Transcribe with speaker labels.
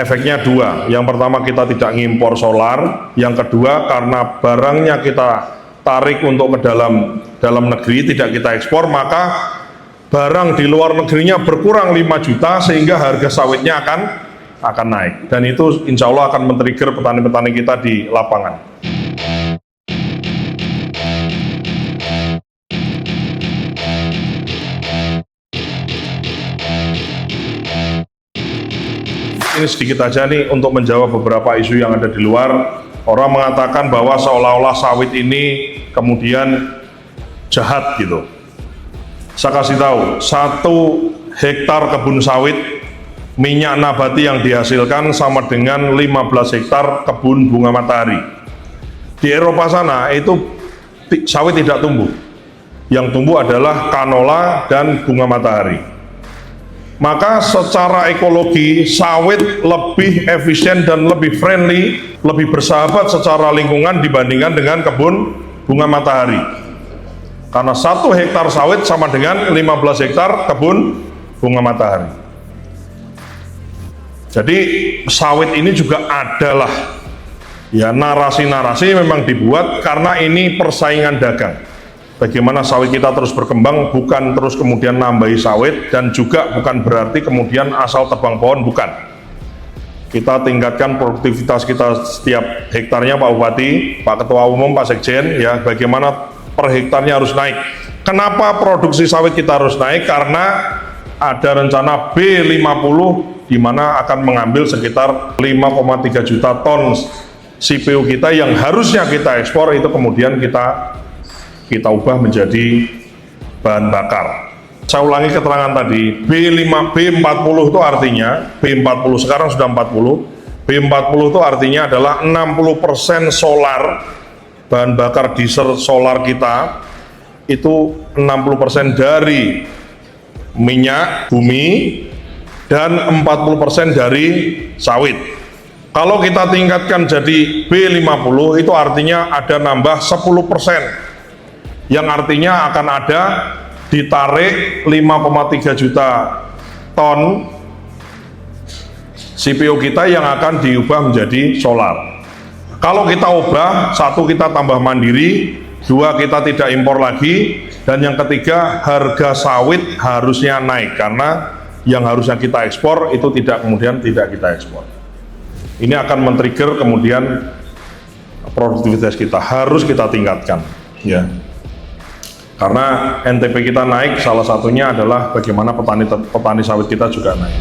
Speaker 1: efeknya dua. Yang pertama, kita tidak ngimpor solar. Yang kedua, karena barangnya kita tarik untuk ke dalam negeri, tidak kita ekspor, maka barang di luar negerinya berkurang 5 juta sehingga harga sawitnya akan naik. Dan itu insya Allah akan men-trigger petani-petani kita di lapangan. Ini sedikit aja nih untuk menjawab beberapa isu yang ada di luar. Orang mengatakan bahwa seolah-olah sawit ini kemudian jahat gitu. Saya kasih tahu, 1 hektar kebun sawit minyak nabati yang dihasilkan sama dengan 15 hektar kebun bunga matahari. Di Eropa sana itu sawit tidak tumbuh. Yang tumbuh adalah kanola dan bunga matahari. Maka secara ekologi sawit lebih efisien dan lebih friendly, lebih bersahabat secara lingkungan dibandingkan dengan kebun bunga matahari. Karena 1 hektar sawit sama dengan 15 hektar kebun bunga matahari. Jadi sawit ini juga adalah ya narasi-narasi memang dibuat karena ini persaingan dagang. Bagaimana sawit kita terus berkembang, bukan terus kemudian nambahi sawit, dan juga bukan berarti kemudian asal tebang pohon, bukan. Kita tingkatkan produktivitas kita setiap hektarnya, Pak Bupati, Pak Ketua Umum, Pak Sekjen, ya bagaimana per hektarnya harus naik. Kenapa produksi sawit kita harus naik? Karena ada rencana B50 di mana akan mengambil sekitar 5,3 juta ton CPO kita yang harusnya kita ekspor, itu kemudian kita ubah menjadi bahan bakar. Saya ulangi keterangan tadi, B40 itu artinya, B40 sekarang sudah 40, B40 itu artinya adalah 60% solar, bahan bakar diesel solar kita, itu 60% dari minyak bumi, dan 40% dari sawit. Kalau kita tingkatkan jadi B50, itu artinya ada nambah 10%. Yang artinya akan ada ditarik 5,3 juta ton CPO kita yang akan diubah menjadi solar. Kalau kita ubah, 1 kita tambah mandiri, 2 kita tidak impor lagi, dan yang ketiga harga sawit harusnya naik karena yang harusnya kita ekspor itu kemudian tidak kita ekspor. Ini akan men-trigger kemudian produktivitas kita harus kita tingkatkan, ya. Karena NTP kita naik, salah satunya adalah bagaimana petani sawit kita juga naik.